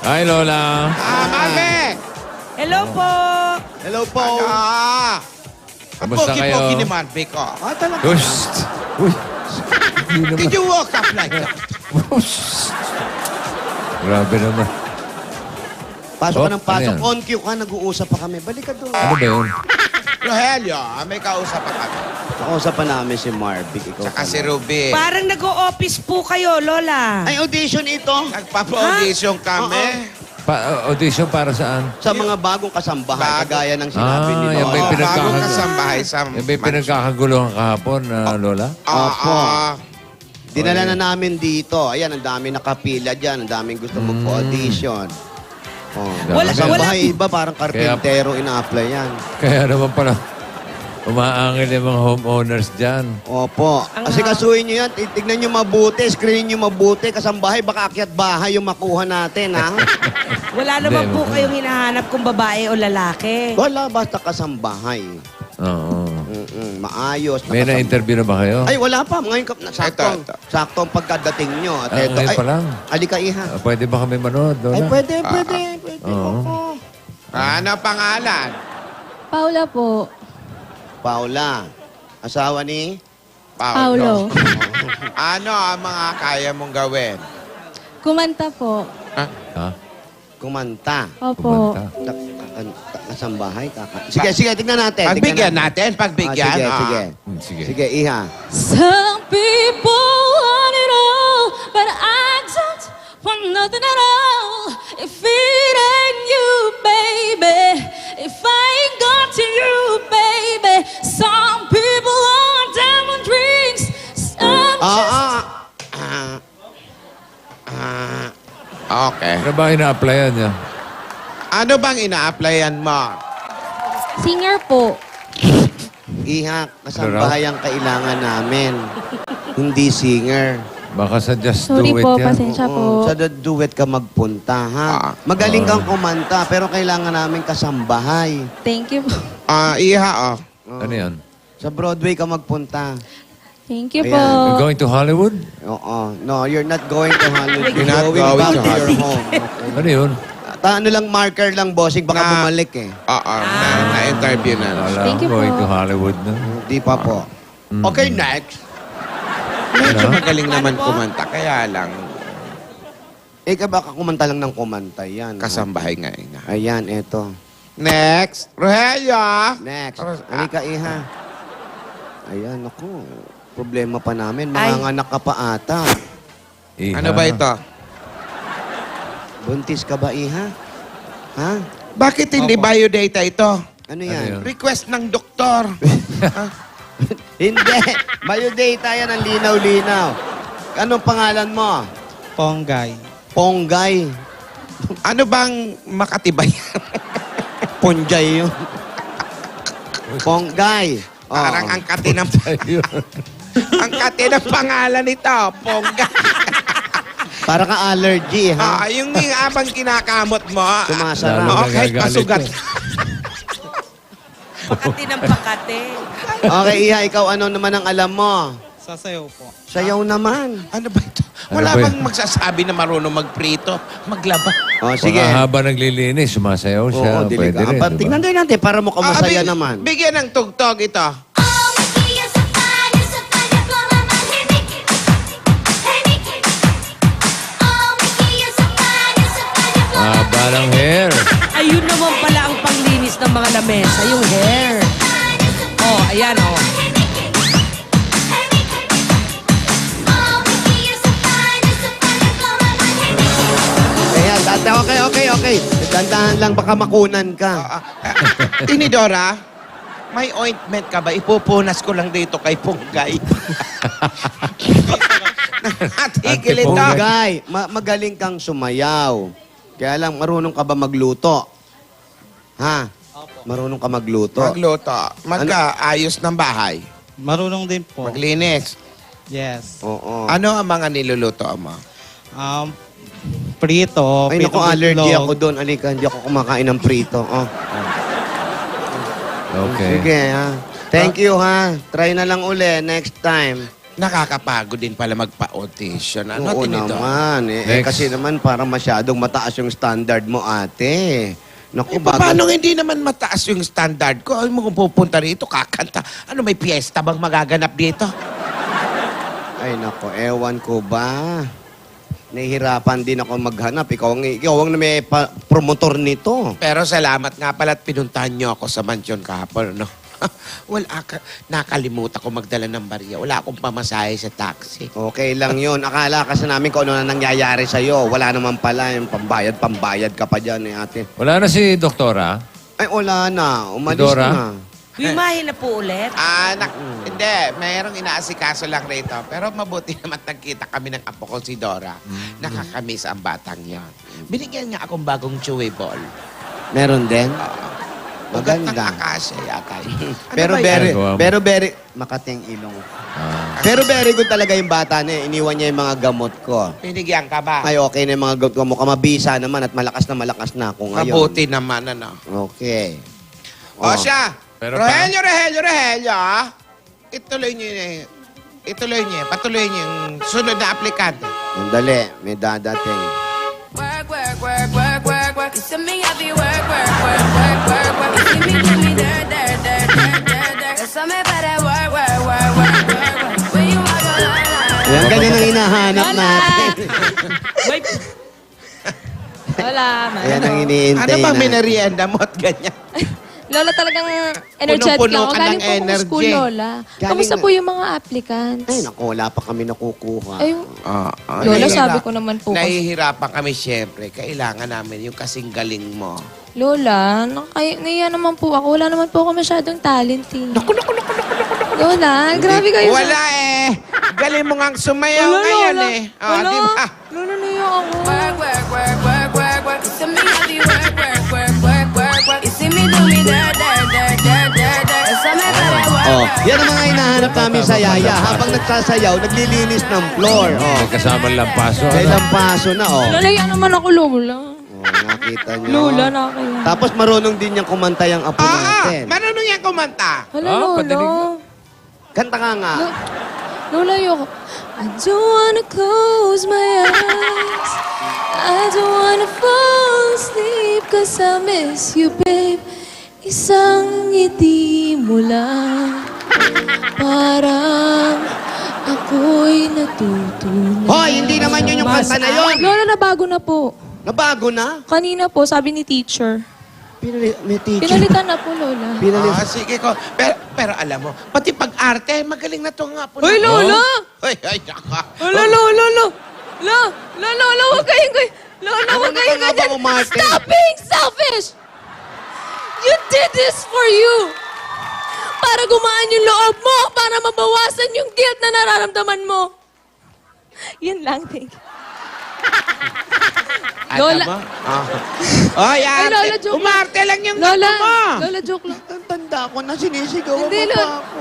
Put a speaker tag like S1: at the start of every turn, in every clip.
S1: Hi, Lola.
S2: Mami!
S3: Hello po.
S4: Hello po.
S2: Ang
S1: Kamusta
S2: pogi-pogi
S1: kayo?
S2: ni Marve ko.
S4: Talaga.
S1: Uy! Uy! Hindi naman.
S2: Did you walk up like that?
S1: Grabe naman.
S4: Pasok ka ng
S1: ano
S4: pasok.
S1: yan?
S4: On cue ka, nag-uusap pa kami. Balik ka doon.
S1: Ano ba yun?
S2: Rogelio, may kausap pa kami.
S4: Nakausap pa namin si Marvic. Ikaw
S2: Tsaka
S4: pa
S2: si
S4: na.
S2: Ruby.
S3: Parang nag-o-office po kayo, Lola.
S4: Ay, audition ito.
S2: Nagpa-audition kami.
S1: Audition para saan?
S4: Sa mga bagong kasambahay,
S2: Bago.
S4: kagaya ng sinabi ni
S1: yan ba yung
S4: Lola.
S1: pinagkakagulo?
S2: Bagong kasambahay sa...
S1: Yan ba yung pinagkakaguluhan kahapon, Lola?
S4: Opo.
S2: Oo.
S4: Dinala na namin dito. Ayan, ang dami nakapila dyan. Ang daming gusto magpo-audition. Oh.
S1: Wala-
S4: Kasambahay iba, parang karpintero ina-apply yan.
S1: Kaya naman pala, umaangil yung mga homeowners dyan.
S4: Opo. Kasi kasuhin nyo yan. Tignan nyo mabuti. Screen nyo mabuti. Kasambahay, baka akyat bahay yung makuha natin, ha?
S3: Wala naman
S1: Hindi,
S3: po
S1: wala.
S3: kayong hinahanap kung babae o lalaki.
S4: Wala, basta kasambahay.
S1: Oo.
S4: Maayos.
S1: May na-interview na ba kayo?
S4: Ay, wala pa. Ngayon, saktong,
S2: Ito.
S4: saktong pagkadating nyo. At eto,
S1: Ngayon
S4: ay,
S1: pa lang.
S4: alika, iha.
S1: Pwede ba kami manood, Lola?
S4: Ay, pwede. Pwede.
S1: Oo.
S4: Opo.
S2: Ano pangalan?
S5: Paula po.
S4: Paula. Asawa ni?
S5: Paulo.
S2: Ano ang mga kaya mong gawin?
S5: Kumanta po.
S1: Ha?
S4: Kumanta.
S5: Opo.
S1: Kumanta.
S4: Kasambahay. Sige, sige. Tignan natin.
S2: Pagbigyan natin, pagbigyan.
S4: Sige,
S2: Ah.
S4: sige.
S1: Sige.
S4: Sige, iha.
S5: Some people want it all, but I don't want nothing at all. If it ain't you, baby, if I ain't got to you, baby. Some people want diamond rings, some just...
S2: Okay.
S1: Ano ba ina-applyan niya?
S2: Ano bang ina-applyan mo?
S5: Singer po.
S4: Iha, kasambahay ang kailangan namin. Hindi singer.
S1: Baka sa Just
S5: Sorry
S1: Do It
S5: po,
S1: yan.
S5: pasensya po.
S4: Sa duet ka magpunta, ha? Magaling kang kumanta, pero kailangan namin kasambahay.
S5: Thank you po.
S2: Iha, oh.
S1: Ano yan?
S4: Sa Broadway ka magpunta.
S5: Thank you
S4: Ayan.
S5: po.
S1: You're going to Hollywood?
S4: Oo. No, you're not going to Hollywood.
S2: You're not going
S4: back
S2: to
S4: to your
S2: Hollywood.
S4: home.
S1: Ano yun?
S4: Ano lang, marker lang, bossing. Baka
S2: Na-
S4: bumalik eh.
S2: Oo, na-interview na.
S1: Wala
S5: Thank you
S1: going
S5: po.
S1: to Hollywood na.
S4: Hindi pa po.
S2: Okay, next. Medyo
S1: Ano?
S2: magaling naman
S3: Ano po?
S2: kumanta, kaya lang
S4: Baka kumanta lang ng kumanta yan.
S2: kasambahay nga.
S4: Ayan, eto.
S2: Next, Rogelio.
S4: Next.
S2: Tapos,
S4: Halika, iha. Ayan, ako. Problema pa namin.
S3: Ay.
S4: Manganganak ka pa ata.
S1: Iha.
S2: Ano ba ito?
S4: Buntis ka ba, iha? Ha?
S2: Bakit hindi biodata ito?
S4: Ano
S1: Ano
S4: yan?
S1: yun?
S2: Request ng doktor.
S4: Hindi. Biodata yan ang linaw-linaw. Anong pangalan mo?
S6: Ponggay.
S4: Ponggay.
S2: Ano bang makatibay?
S4: Ponjay yun. Ponggay. Oh.
S2: Parang ang kati ng
S1: Ayun.
S2: ang kati ng pangalan nito, Pongga.
S4: Para ka allergy, ha?
S2: Yung abang kinakamot mo.
S4: Sumasara.
S1: Lalo
S2: Okay,
S1: nagagalit
S2: pasugat.
S1: eh.
S3: Pakati ng pakati.
S4: Okay, iha, ikaw ano naman ang alam mo?
S6: Sasayaw po.
S4: Sayaw naman.
S2: Ano ba ito?
S1: Ano
S2: Wala
S1: ba
S2: bang magsasabi na marunong magprito, maglaba?
S4: Oh, sige.
S1: Sige. Habang naglilinis, sumasayaw siya.
S4: Oo,
S1: Pwede
S4: diliga.
S1: rin, diba?
S4: Tingnan din natin para mo masaya
S2: big-
S4: naman.
S2: Bigyan ng tugtog ito.
S1: Haba ng hair.
S3: Ayun naman pala ang panglinis ng mga lamesa, yung hair. Oh, ayan oh.
S4: Ayan, okay. Dandahan lang, baka makunan ka.
S2: Tinidora, may ointment ka ba? Ipupunas ko lang dito kay Punggay. Atigil ito.
S1: Punggay.
S4: Guy, magaling kang sumayaw. Kaya lang, marunong ka ba magluto? Ha? Marunong ka magluto?
S2: Magluto. Magkaayos ng bahay.
S6: Marunong din po.
S2: Maglinis.
S6: Yes.
S4: Oo.
S2: Ano ang mga niluluto mo?
S6: Prito.
S4: Ay, naku,
S6: pritong
S4: allergy
S6: itlog.
S4: ako doon. Alika, hindi ako kumakain ng prito. Oh.
S1: Okay.
S4: Sige, ha. Thank you, ha. Try na lang uli next time.
S2: Nakakapagod din pala magpa-audition. Ano,
S4: Oo
S2: Tinidor?
S4: naman.
S1: Next.
S4: Kasi naman parang masyadong mataas yung standard mo, ate. Naku,
S2: Paano hindi naman mataas yung standard ko? Ay, mo kung pupunta rito, kakanta. Ano, may piyesta bang magaganap dito?
S4: Ay, naku, ewan ko ba? Nahihirapan din ako maghanap. Ikaw ang may promotor nito.
S2: Pero salamat nga pala at pinuntahan niyo ako sa mansyon kahapon, no? Nakalimutan ko magdala ng barya. Wala akong pamasahe sa taxi.
S4: Okay lang yun. Akala kasi namin kung ano na nangyayari sa'yo. Wala naman pala yung pambayad ka pa dyan, ate.
S1: Wala na si Doktora.
S4: Ay, wala na. Umalis
S1: Dora?
S4: na.
S3: Wimahin na po ulit.
S2: Hindi. Mayroong inaasikaso lang rito. Pero mabuti naman nagkita kami ng apo ko si Dora. Nakakamiss ang batang yon. Binigyan niya akong bagong chewy ball.
S4: Meron din?
S2: Magandang
S4: Maganda.
S2: akasya yata.
S4: Pero
S2: ba yan?
S4: very,
S1: Ano ba?
S4: pero very, Makating ilong. Pero very good talaga yung bata na eh. Iniwan niya yung mga gamot ko.
S2: Binigyan ka ba?
S4: Ay, okay na yung mga gamot ko. Mukhang mabisa naman at malakas na ako ngayon.
S2: Mabuti naman, ano.
S4: Okay.
S2: O siya,
S1: Pero
S2: Rogelio, ah. Ituloy niyo patuloy niyo yung sunod na aplikante.
S4: Sandali, may dadating.
S7: Work, work, work, work, work, work. You see me, I be work, work, work, work, work, work. You see me, do me dirt, dirt, dirt, dirt, dirt, dirt. There's something about that work, work, work, work, work, work. When you walk on the line.
S4: Yan, ganyan ang hinahanap natin.
S5: Wala, man.
S4: Ayan ang iniintay
S2: Ano bang
S4: na.
S2: minerienda mo at ganyan?
S5: Lola, talagang energetic
S2: Punong-puno
S5: ako.
S2: ka
S5: Galing
S2: ng
S5: po akong school,
S2: energy.
S5: Lola.
S4: Galing
S5: Kamusta
S4: na-
S5: po yung mga applicants?
S4: Ay, naku, wala pa kami nakukuha.
S5: Ay, Lola, sabi ko naman po kasi.
S2: Nahihirapan kami siyempre. Kailangan namin yung kasing galing mo.
S5: Lola, naiya naman po ako. Wala naman po ako masyadong talent eh. Lola, grabe kayo.
S2: Wala eh. Galing mo ngang sumayaw
S5: Wala,
S2: ngayon
S5: Lola.
S2: eh.
S5: Wala.
S2: Di ba?
S5: Lola, naiya ako.
S7: Work, work, work, work, work, work. You see me, I be work, work, work, work, work, work. You see me, do me dirt, dirt, dirt, dirt, dirt, dirt. There's something about that work,
S4: Oh,
S7: work.
S4: yan ang mga hinahanap namin sa Yaya. Habang nagsasayaw, naglilinis ng floor. Oh,
S1: May kasama lang paso.
S4: sa ilang paso na, oh.
S5: Nalaya naman ako, Lola.
S4: Oh, nakita nyo.
S5: Lola, nakakaya.
S4: Tapos marunong din niyang kumanta yung apo natin.
S2: Marunong yan kumanta.
S5: Hala,
S1: Ah,
S5: Lola.
S1: padinig
S4: Kanta ka nga.
S5: Lola, ayoko. I don't wanna close my eyes. I don't wanna fall asleep cause I miss you, babe. Isang ngiti mo lang. Parang ako'y natutunan.
S4: Hoy, hindi naman yun yung kanta na yun.
S5: Lola, nabago na po.
S4: Nabago na?
S5: Kanina po, sabi ni teacher.
S4: May teacher.
S5: Pinalitan na po, Lola.
S2: Sige ko. Pero alam mo, pati pag-arte, magaling na to nga po.
S5: Hoy, Lola!
S2: Ay, naka.
S5: Lola, Lola, Lola! Lola, huwag kayong ganyan. Lola, huwag
S4: Ano
S5: kayong
S4: na nga ba,
S5: ganyan.
S4: Umarte?
S5: Stop being selfish! You did this for you! Para gumaan yung loob mo, para mabawasan yung guilt na nararamdaman mo. Yun lang, thank you. Lola.
S2: Alam mo? Ay,
S5: Ay,
S2: arte.
S5: Lola, joke lang.
S2: Umarte lang yung
S5: Lola,
S2: gato mo.
S5: Lola, joke lang.
S4: Ang tanda ko na sinisigawan
S5: Hindi,
S4: mo pa
S5: Lola.
S4: ako.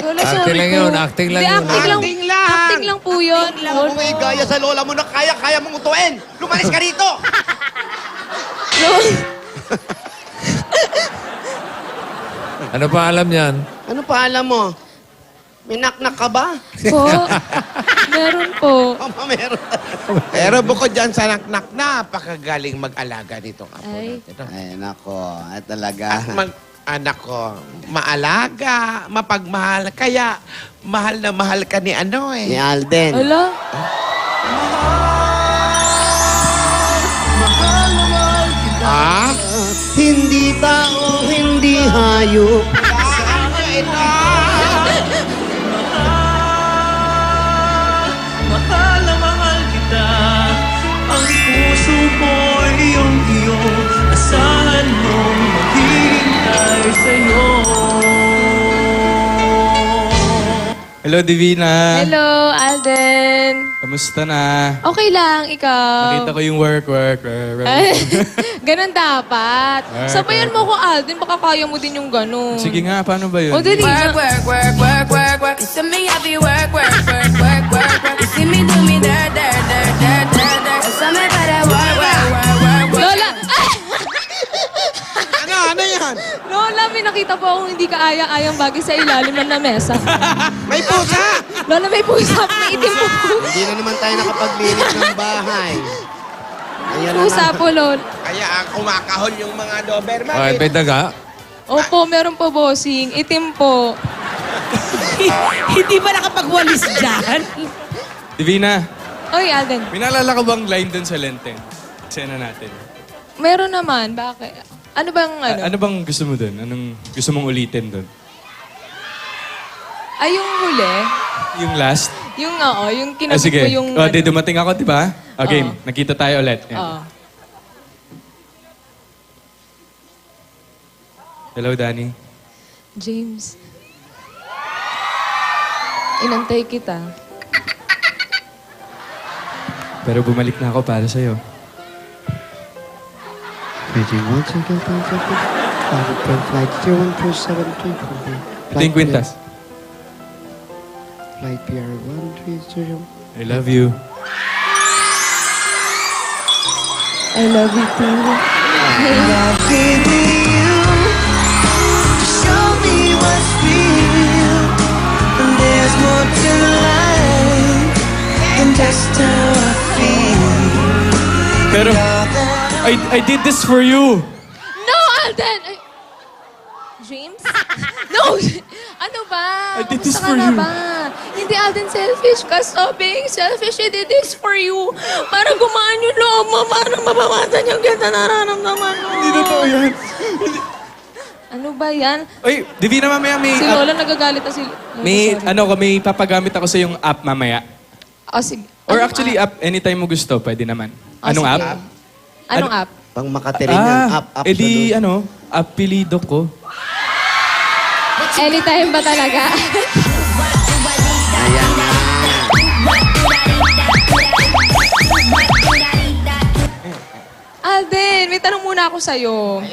S5: Lola,
S1: Acting
S5: sorry
S1: lang
S5: po.
S1: yun, acting lang
S5: Hindi,
S1: yun.
S5: acting lang.
S2: Acting lang.
S5: Acting lang po yun.
S4: Huwag mo igaya sa lola mo na kaya mong utuin. Lumalis ka rito.
S5: Lola.
S1: Ano pa alam niyan?
S4: Ano pa alam mo? May naknak ka ba?
S5: Po. Meron po.
S4: Meron.
S2: Pero bukod dyan sa naknak, napakagaling mag-alaga nitong apo
S5: Ay.
S2: natin. no?
S4: Ay, nako. Ay, talaga.
S2: Anak ko, maalaga, mapagmahal. Kaya, mahal na mahal ka ni ano
S4: Ni
S2: eh.
S4: Alden.
S5: Hala.
S2: Ha?
S4: Hindi tao, hindi hayop.
S8: Mahal na mahal kita. Ang puso ko'y iyong-iyo. Asahan mong maghihintay sa'yo.
S6: Hello, Divina.
S5: Hello, Alden.
S6: Kamusta na?
S5: Okay lang, ikaw.
S6: Nakita ko yung work.
S5: Ay, ganun dapat.
S6: Work,
S5: Sabayan mo ko, Alden. Baka kaya mo din yung ganun.
S6: Sige nga, paano ba yun?
S5: O, dali
S7: Work,
S5: na.
S7: work, work, work, work, work. You see me, I be work, work, work, work, work, work. You see me, do me dirt, dirt, dirt, dirt, dirt, dirt. There's something about that work, work, work, work, work.
S5: Lola! Ay!
S2: Ano yan?
S5: Lola, may nakita po akong hindi kaaya-ayang bagay sa ilalim ng lamesa.
S4: May pusa!
S5: Lola, may pusa. May itim po.
S4: Hindi na naman tayo nakapaglinis ng bahay. Ayan na
S5: Pusa
S4: na.
S5: po, Lola.
S2: Kaya ang kumakahol yung mga Doberman.
S1: Ay, may daga.
S5: Opo, meron po, bossing. Itim po.
S3: Hindi ba nakapagwalis dyan?
S6: Divina,
S5: Oy, Alden.
S6: may naalala ka bang line dun sa Lenten? Sena natin.
S5: Meron naman. Bakit? Ano bang ano?
S6: Ano bang gusto mo dun? Anong gusto mong ulitin dun?
S5: Ay, yung huli.
S6: Yung last?
S5: Yung, yung kinabit
S6: Sige.
S5: ko yung...
S6: Di dumating ako, di ba? Okay,
S5: Oo.
S6: nakita tayo ulit. Yan.
S5: Oo.
S6: Hello, Danny.
S5: James. Inantay kita.
S6: Pero bumalik na ako para sa'yo. Ito yung kwintas.
S4: Flight PR 130.
S6: I love you.
S5: I love you too.
S6: Pero, I did this for you.
S5: No, Alden! Ay, James? No! Ano ba?
S6: I did this
S5: Kamusta
S6: for
S5: ka na
S6: you.
S5: ba? Hindi, Alden, selfish ka. Stop being selfish. I did this for you. Para gumaan yung loob mo. Para mabawasan yung ganda nararamdaman mo.
S6: Hindi totoo yan.
S5: Ano ba yan?
S6: Oy, Divina, mamaya may...
S5: Si Lola nagagalit na si Lola.
S6: may,
S5: sorry.
S6: may papagamit ako sa yung app mamaya.
S5: Oh, sige.
S6: Or
S5: Anong
S6: actually, app, anytime mo gusto, pwede naman.
S5: Oh,
S6: Anong
S5: sige.
S6: app?
S5: Anong app?
S4: Pang Makaterin yan. Up, up.
S6: edi
S4: sa doon.
S6: apelido ko.
S5: Anytime ba talaga?
S4: Ayan na.
S5: Alden, may tanong muna ako sa'yo.